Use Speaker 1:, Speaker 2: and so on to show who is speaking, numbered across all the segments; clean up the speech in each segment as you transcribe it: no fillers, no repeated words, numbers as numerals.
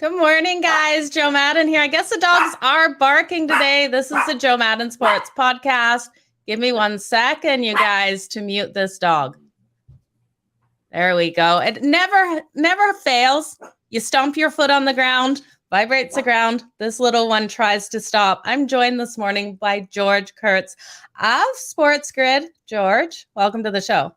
Speaker 1: Good morning, guys. Joe Madden here. I guess the dogs are barking today. This is the Joe Madden Sports Podcast. Give me 1 second, you guys, to mute this dog. There we go. It never fails. You stomp your foot on the ground, vibrates the ground. This little one tries to stop. I'm joined this morning by George Kurtz of Sportsgrid. George, welcome to the show.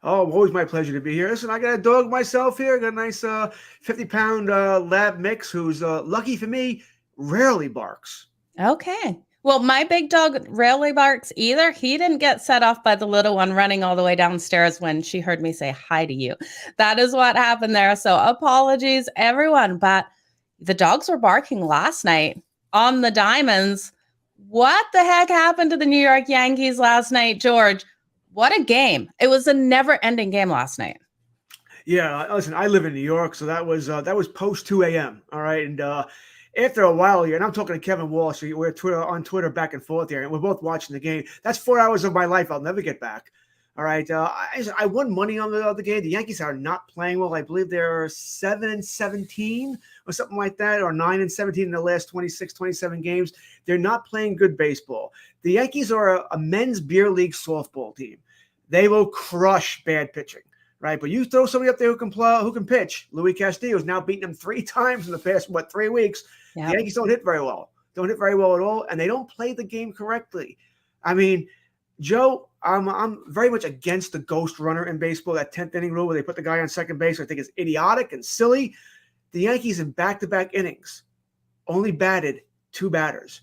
Speaker 2: Oh, always my pleasure to be here. Listen, I got a dog myself here. I got a nice 50-pound lab mix who's, lucky for me, rarely barks.
Speaker 1: Okay. Well, my big dog rarely barks either. He didn't get set off by the little one running all the way downstairs when she heard me say hi to you. That is what happened there. So apologies, everyone. But the dogs were barking last night on the Diamonds. What the heck happened to the New York Yankees last night, George? What a game. It was a never-ending game last night.
Speaker 2: Yeah, listen, I live in New York, so that was post 2 a.m., all right? And after a while here, and I'm talking to Kevin Walsh, we're on Twitter back and forth here, and we're both watching the game. That's 4 hours of my life I'll never get back. All right, I won money on the game. The Yankees are not playing well. I believe they're 7-17 or something like that, or 9-17 in the last 26, 27 games. They're not playing good baseball. The Yankees are a men's beer league softball team. They will crush bad pitching, right? But you throw somebody up there who can pitch. Luis Castillo has now beaten them 3 times in the past, 3 weeks. Yep. The Yankees don't hit very well. Don't hit very well at all, and they don't play the game correctly. I mean, Joe, I'm very much against the ghost runner in baseball, that 10th inning rule where they put the guy on second base. I think it's idiotic and silly. The Yankees in back-to-back innings only batted 2 batters.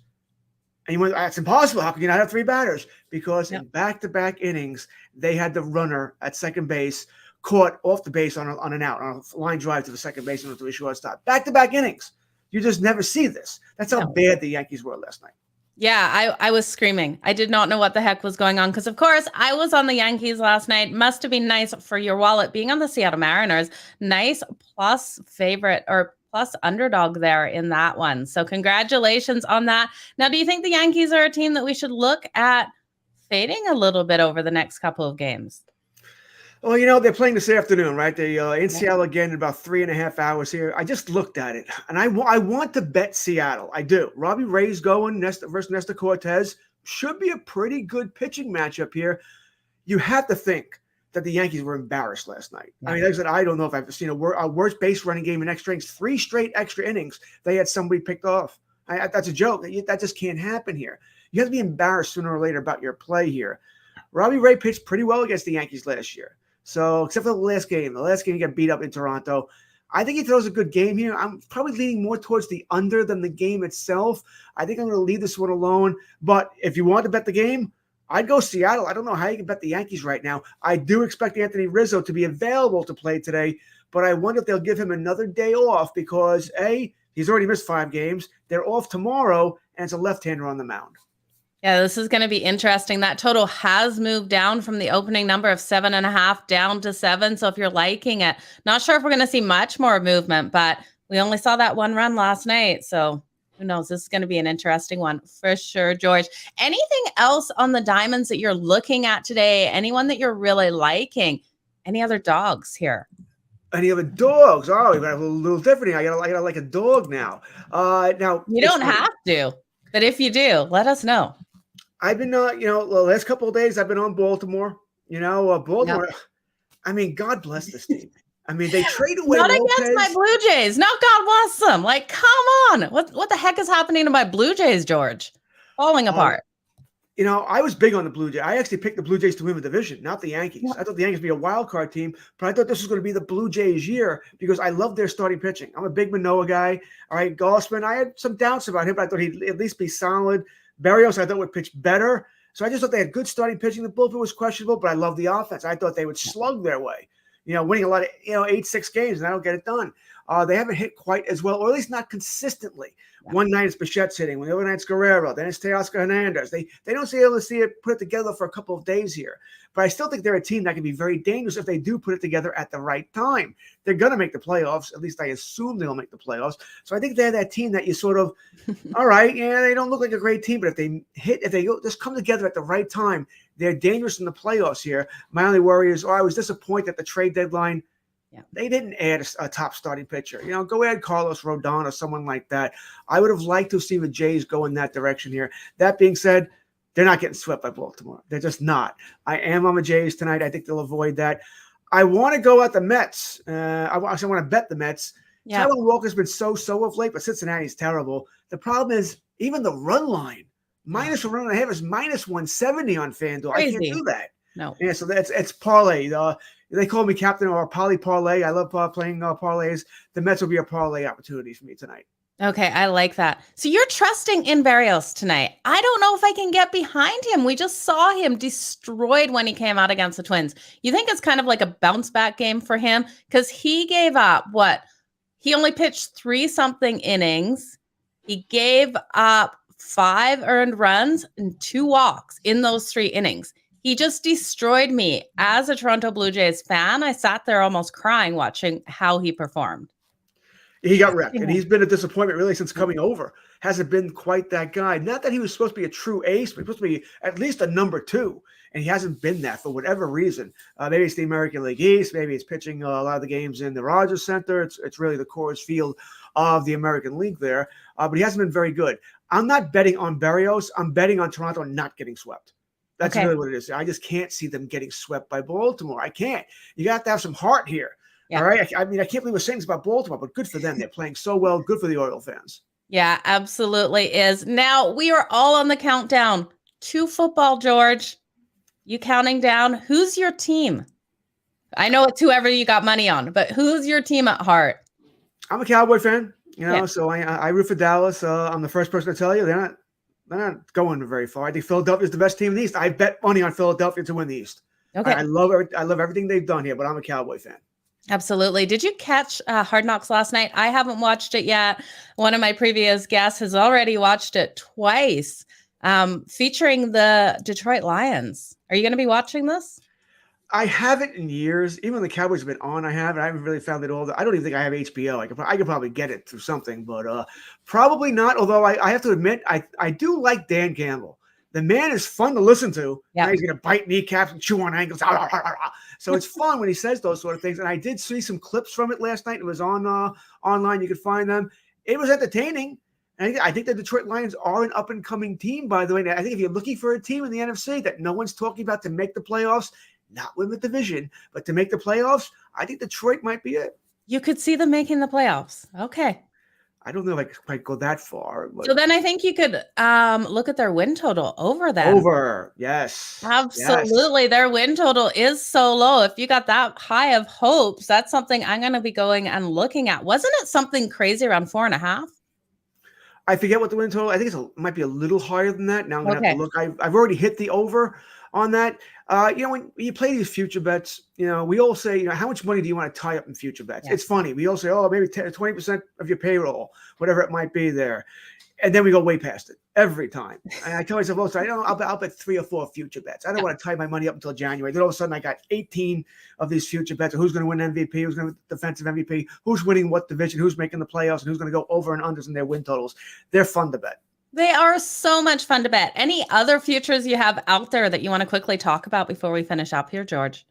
Speaker 2: And you went, that's impossible. How can you not have 3 batters? Because in back-to-back innings, they had the runner at second base caught off the base on an out, on a line drive to the second base and to a shortstop. Back-to-back innings. You just never see this. That's how bad the Yankees were last night.
Speaker 1: Yeah, I was screaming. I did not know what the heck was going on because, of course, I was on the Yankees last night. Must have been nice for your wallet being on the Seattle Mariners. Nice plus favorite or plus underdog there in that one. So congratulations on that. Now, do you think the Yankees are a team that we should look at fading a little bit over the next couple of games?
Speaker 2: Well, they're playing this afternoon, right? They in Seattle again in about 3.5 hours here. I just looked at it, and I want to bet Seattle. I do. Robbie Ray's going versus Nestor Cortez. Should be a pretty good pitching matchup here. You have to think that the Yankees were embarrassed last night. I mean, like I said, I don't know if I've seen a worst base running game in extra innings. 3 straight extra innings, they had somebody picked off. That's a joke. That just can't happen here. You have to be embarrassed sooner or later about your play here. Robbie Ray pitched pretty well against the Yankees last year. So, except for the last game he got beat up in Toronto. I think he throws a good game here. I'm probably leaning more towards the under than the game itself. I think I'm going to leave this one alone. But if you want to bet the game, I'd go Seattle. I don't know how you can bet the Yankees right now. I do expect Anthony Rizzo to be available to play today, but I wonder if they'll give him another day off because, A, he's already missed 5 games. They're off tomorrow, and it's a left-hander on the mound.
Speaker 1: Yeah, this is going to be interesting. That total has moved down from the opening number of 7.5 down to 7. So if you're liking it, not sure if we're going to see much more movement, but we only saw that 1 run last night. So who knows? This is going to be an interesting one for sure, George. Anything else on the Diamonds that you're looking at today? Anyone that you're really liking? Any other dogs here?
Speaker 2: Any other dogs? Oh, we got a little different. I gotta like a dog now. Now
Speaker 1: you don't have to, but if you do, let us know.
Speaker 2: I've been, the last couple of days I've been on Baltimore. Baltimore. Yep. I mean, God bless this team. I mean, they traded away
Speaker 1: Not
Speaker 2: Lopez.
Speaker 1: Against my Blue Jays. No, God bless them. Like, come on. What the heck is happening to my Blue Jays, George? Falling apart.
Speaker 2: I was big on the Blue Jays. I actually picked the Blue Jays to win the division, not the Yankees. Yeah. I thought the Yankees would be a wild card team, but I thought this was going to be the Blue Jays' year because I love their starting pitching. I'm a big Manoah guy. All right, Gossman, I had some doubts about him, but I thought he'd at least be solid. Berrios, I thought, would pitch better. So I just thought they had good starting pitching. The bullpen was questionable, but I love the offense. I thought they would slug their way, winning a lot of, 8-6 games, and I don't get it done. They haven't hit quite as well, or at least not consistently. Yeah. One night it's Bichette's hitting, the other night it's Guerrero, then it's Teoscar Hernandez. They don't seem able to see it put it together for a couple of days here. But I still think they're a team that can be very dangerous if they do put it together at the right time. They're going to make the playoffs. At least I assume they'll make the playoffs. So I think they're that team that you sort of, all right, they don't look like a great team, but if they just come together at the right time, they're dangerous in the playoffs here. My only worry is, I was disappointed at the trade deadline. They didn't add a top starting pitcher. Go add Carlos Rodon or someone like that. I would have liked to see the Jays go in that direction here. That being said, they're not getting swept by Baltimore. They're just not. I am on the Jays tonight. I think they'll avoid that. I want to go at the Mets. I want to bet the Mets.
Speaker 1: Yeah.
Speaker 2: Taijuan Walker's been so of late, but Cincinnati's terrible. The problem is even the run line, minus a run and a half is minus 170 on FanDuel.
Speaker 1: Crazy.
Speaker 2: I can't do that.
Speaker 1: No.
Speaker 2: Yeah, so it's parlay. They call me captain or poly parlay. I love playing parlays. The Mets will be a parlay opportunity for me tonight.
Speaker 1: Okay, I like that. So you're trusting in Barrios tonight. I don't know if I can get behind him. We just saw him destroyed when he came out against the Twins. You think it's kind of like a bounce back game for him? Because he gave up he only pitched 3-something innings. He gave up 5 earned runs and 2 walks in those 3 innings. He just destroyed me. As a Toronto Blue Jays fan, I sat there almost crying watching how he performed.
Speaker 2: He got wrecked, and he's been a disappointment really since coming over. Hasn't been quite that guy. Not that he was supposed to be a true ace, but he was supposed to be at least a number 2, and he hasn't been that for whatever reason. Maybe it's the American League East. Maybe it's pitching a lot of the games in the Rogers Center. It's really the Coors Field of the American League there, but he hasn't been very good. I'm not betting on Barrios. I'm betting on Toronto not getting swept. That's really what it is. I just can't see them getting swept by Baltimore. I can't. You got to have some heart here. Yeah. All right. I can't believe we're saying this about Baltimore, but good for them. They're playing so well. Good for the Oriole fans.
Speaker 1: Yeah, absolutely is. Now we are all on the countdown to football, George. You counting down? Who's your team? I know it's whoever you got money on, but who's your team at heart?
Speaker 2: I'm a Cowboy fan, so I root for Dallas. I'm the first person to tell you they're not going very far. I think Philadelphia is the best team in the East. I bet money on Philadelphia to win the East. Okay. I love everything they've done here, but I'm a Cowboy fan.
Speaker 1: Absolutely. Did you catch Hard Knocks last night? I haven't watched it yet. One of my previous guests has already watched it twice, featuring the Detroit Lions. Are you going to be watching this?
Speaker 2: I haven't in years. Even when the Cowboys have been on, I haven't really found it all. I don't even think I have HBO. I could probably get it through something, but probably not. Although I have to admit, I do like Dan Campbell. The man is fun to listen to. Yeah. He's going to bite kneecaps and chew on ankles. So it's fun when he says those sort of things. And I did see some clips from it last night. It was on online. You could find them. It was entertaining. And I think the Detroit Lions are an up-and-coming team, by the way. I think if you're looking for a team in the NFC that no one's talking about to make the playoffs, not win the division, but to make the playoffs, I think Detroit might be it.
Speaker 1: You could see them making the playoffs. Okay.
Speaker 2: I don't know if I could quite go that far. But
Speaker 1: so then I think you could look at their win total over that.
Speaker 2: Over, yes.
Speaker 1: Absolutely. Yes. Their win total is so low. If you got that high of hopes, that's something I'm going to be going and looking at. Wasn't it something crazy around 4.5?
Speaker 2: I forget what the win total. I think it might be a little higher than that. Now I'm going to have to look. I've already hit the over on that. When you play these future bets, we all say, how much money do you want to tie up in future bets? Yeah. It's funny. We all say, maybe 20% of your payroll, whatever it might be there. And then we go way past it every time. And I tell myself, also, I'll bet 3 or 4 future bets. I don't want to tie my money up until January. Then all of a sudden I got 18 of these future bets. Who's going to win MVP? Who's going to win defensive MVP? Who's winning what division? Who's making the playoffs? And who's going to go over and unders in their win totals? They're fun to bet.
Speaker 1: They are so much fun to bet. Any other futures you have out there that you want to quickly talk about before we finish up here, George?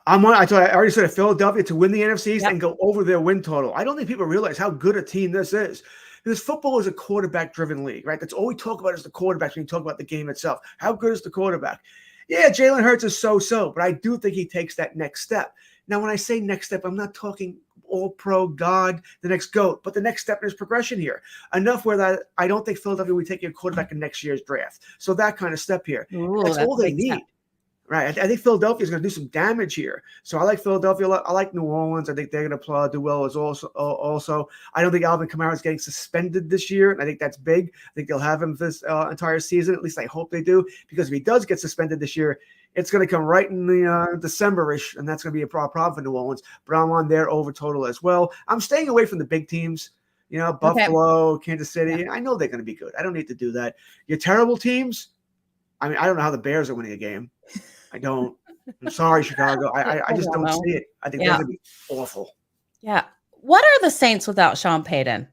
Speaker 2: I already said Philadelphia to win the NFC East and go over their win total. I don't think people realize how good a team this is. Because football is a quarterback-driven league, right? That's all we talk about is the quarterback when you talk about the game itself. How good is the quarterback? Yeah, Jalen Hurts is so-so, but I do think he takes that next step. Now, when I say next step, I'm not talking all-pro God, the next GOAT, but the next step in his progression here. Enough where that I don't think Philadelphia will take a quarterback in next year's draft. So that kind of step here.
Speaker 1: Ooh,
Speaker 2: that's all they need. Right. I think Philadelphia is going to do some damage here. So I like Philadelphia. I like New Orleans. I think they're going to do well as also. I don't think Alvin Kamara is getting suspended this year. And I think that's big. I think they'll have him this entire season. At least I hope they do. Because if he does get suspended this year, it's going to come right in the December-ish. And that's going to be a problem for New Orleans. But I'm on their over total as well. I'm staying away from the big teams. Buffalo, Kansas City. Yeah. I know they're going to be good. I don't need to do that. Your terrible teams, I don't know how the Bears are winning a game. I don't. I'm sorry, Chicago. I just don't see it. I think they're going to be awful.
Speaker 1: Yeah. What are the Saints without Sean Payton?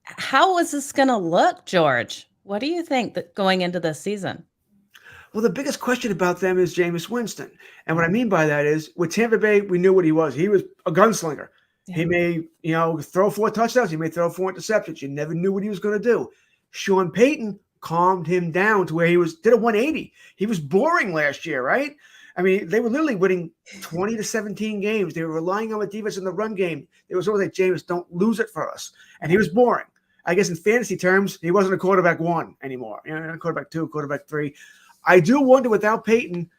Speaker 1: How is this going to look, George? What do you think that going into this season?
Speaker 2: Well, the biggest question about them is Jameis Winston. And what I mean by that is with Tampa Bay, we knew what he was. He was a gunslinger.
Speaker 1: Yeah.
Speaker 2: He may, throw 4 touchdowns. He may throw 4 interceptions. You never knew what he was going to do. Sean Payton calmed him down to where did a 180. He was boring last year, right? I mean, they were literally winning 20 to 17 games. They were relying on the defense in the run game. It was always like, Jameis, don't lose it for us. And he was boring. I guess in fantasy terms, he wasn't a quarterback 1 anymore. Quarterback 2, quarterback 3. I do wonder, without Peyton,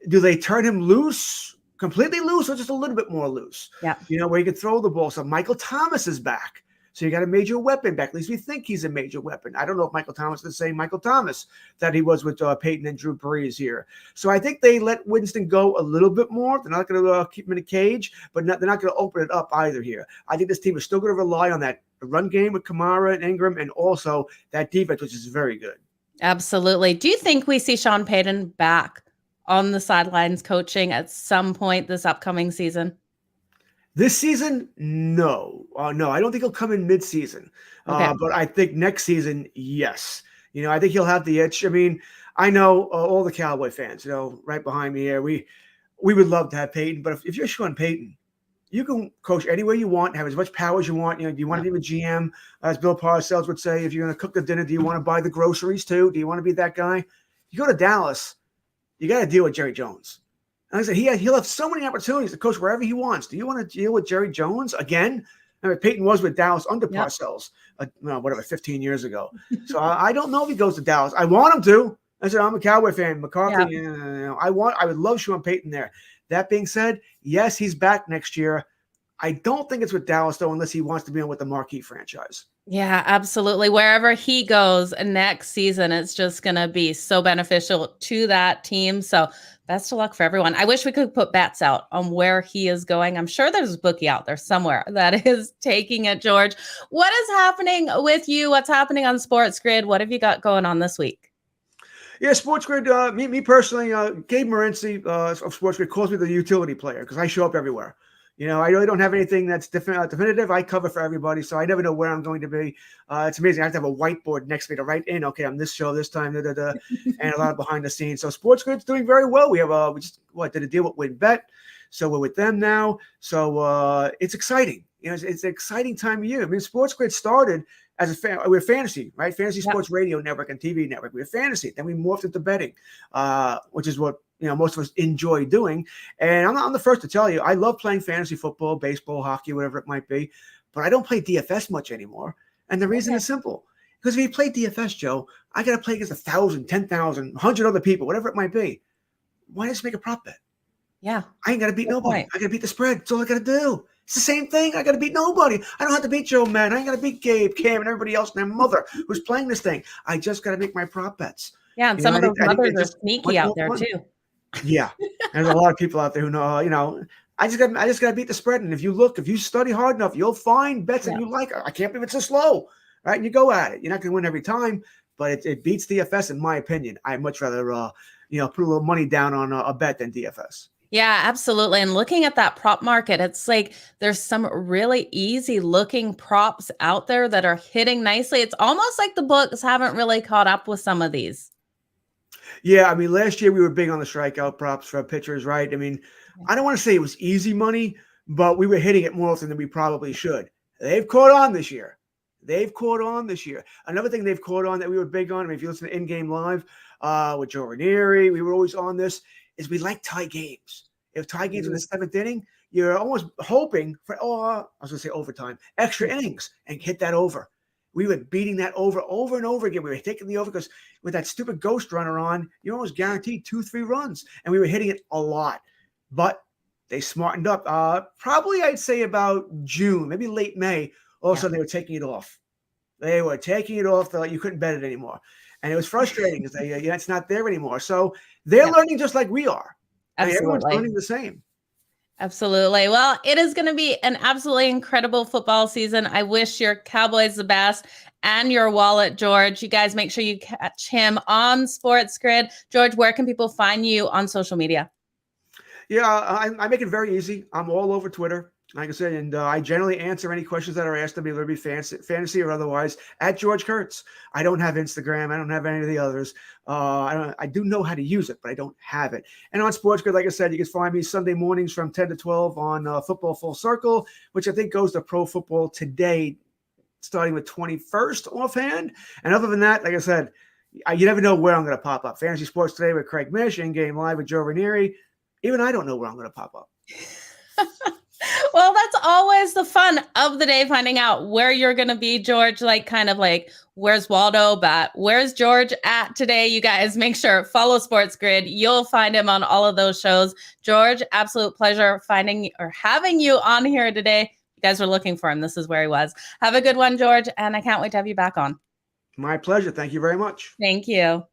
Speaker 2: do they turn him loose, completely loose, or just a little bit more loose?
Speaker 1: Yeah.
Speaker 2: Where he can throw the ball. So Michael Thomas is back. So you got a major weapon back. At least we think he's a major weapon. I don't know if Michael Thomas is the same Michael Thomas that he was with Peyton and Drew Brees here. So I think they let Winston go a little bit more. They're not going to keep him in a cage, but they're not going to open it up either here. I think this team is still going to rely on that run game with Kamara and Ingram, and also that defense, which is very good.
Speaker 1: Absolutely. Do you think we see Sean Payton back on the sidelines coaching at some point this upcoming season?
Speaker 2: This season, no. No, I don't think he'll come in mid-season.
Speaker 1: Okay.
Speaker 2: But I think next season, yes. I think he'll have the itch. I mean, I know all the Cowboy fans, right behind me here, we would love to have Peyton. But if you're Sean Payton, you can coach anywhere you want, have as much power as you want. Do you want to be a GM, as Bill Parcells would say? If you're going to cook the dinner, do you want to buy the groceries too? Do you want to be that guy? You go to Dallas, you got to deal with Jerry Jones. And like I said, he'll have so many opportunities to coach wherever he wants. Do you want to deal with Jerry Jones again? I mean, Peyton was with Dallas under Parcells, 15 years ago. So I don't know if he goes to Dallas. I want him to. I said, I'm a Cowboy fan. McCarthy, I would love Sean Payton there. That being said, yes, he's back next year. I don't think it's with Dallas, though, unless he wants to be on with the marquee franchise.
Speaker 1: Yeah, absolutely. Wherever he goes next season, it's just going to be so beneficial to that team. So best of luck for everyone. I wish we could put bets out on where he is going. I'm sure there's a bookie out there somewhere that is taking it, George. What is happening with you? What's happening on Sportsgrid? What have you got going on this week?
Speaker 2: Yeah, Sportsgrid, me personally, Gabe Morency of Sportsgrid calls me the utility player because I show up everywhere. I really don't have anything that's definitive. I cover for everybody, so I never know where I'm going to be. It's amazing. I have to have a whiteboard next to me to write in, okay, I'm this show this time, and a lot of behind the scenes. So Sportsgrid's doing very well. We have we just did a deal with WinBet, so we're with them now. So it's exciting. It's an exciting time of year. I mean, Sportsgrid started as we're fantasy, right? Fantasy Sports Radio Network and TV network. We have fantasy. Then we morphed into betting, which is what most of us enjoy doing. And I'm the first to tell you, I love playing fantasy football, baseball, hockey, whatever it might be. But I don't play DFS much anymore. And the reason is simple. Because if you play DFS, Joe, I got to play against 1,000, 10,000, 100 other people, whatever it might be. Why just make a prop bet?
Speaker 1: Yeah.
Speaker 2: I ain't got to beat nobody. I got to beat the spread. That's all I got to do. It's the same thing. I got to beat nobody. I don't have to beat Joe Madden. I ain't got to beat Gabe, Cam, and everybody else and their mother who's playing this thing. I just got to make my prop bets.
Speaker 1: Yeah, and some of those mothers are sneaky out there too.
Speaker 2: Yeah, there's a lot of people out there who know. I just got to beat the spread. And if you study hard enough, you'll find bets that you like. I can't believe it's so slow, right? And you go at it. You're not going to win every time, but it beats DFS in my opinion. I'd much rather put a little money down on a bet than DFS.
Speaker 1: Yeah, absolutely. And looking at that prop market, it's like there's some really easy looking props out there that are hitting nicely. It's almost like the books haven't really caught up with some of these.
Speaker 2: Yeah, I mean, last year we were big on the strikeout props for pitchers, right? I mean, I don't want to say it was easy money, but we were hitting it more often than we probably should. They've caught on this year. Another thing they've caught on that we were big on, I mean, if you listen to In Game Live with Joe Ranieri, we were always on this, is we like tie games. If tie games in the 7th inning, you're almost hoping for, I was going to say overtime, extra innings and hit that over. We were beating that over and over again. We were taking the over because with that stupid ghost runner on, you're almost guaranteed 2-3 runs. And we were hitting it a lot. But they smartened up. Probably I'd say about June, maybe late May. All of a sudden they were taking it off. You couldn't bet it anymore. And it was frustrating because it's not there anymore. So they're learning just like we are.
Speaker 1: Absolutely.
Speaker 2: Everyone's learning the same.
Speaker 1: Absolutely. Well, it is going to be an absolutely incredible football season. I wish your Cowboys the best and your wallet, George. You guys make sure you catch him on Sportsgrid. George, where can people find you on social media?
Speaker 2: Yeah, I make it very easy. I'm all over Twitter. Like I said, and I generally answer any questions that are asked of me, whether it be fantasy or otherwise, at George Kurtz. I don't have Instagram. I don't have any of the others. I do know how to use it, but I don't have it. And on Sportsgrid, like I said, you can find me Sunday mornings from 10 to 12 on Football Full Circle, which I think goes to Pro Football Today, starting with 21st offhand. And other than that, like I said, you never know where I'm going to pop up. Fantasy Sports Today with Craig Mish, In-Game Live with Joe Ranieri. Even I don't know where I'm going to pop up.
Speaker 1: Well, that's always the fun of the day, finding out where you're going to be, George, like kind of like, where's Waldo, but where's George at today? You guys make sure, follow Sportsgrid. You'll find him on all of those shows. George, absolute pleasure finding or having you on here today. You guys were looking for him. This is where he was. Have a good one, George, and I can't wait to have you back on.
Speaker 2: My pleasure. Thank you very much.
Speaker 1: Thank you.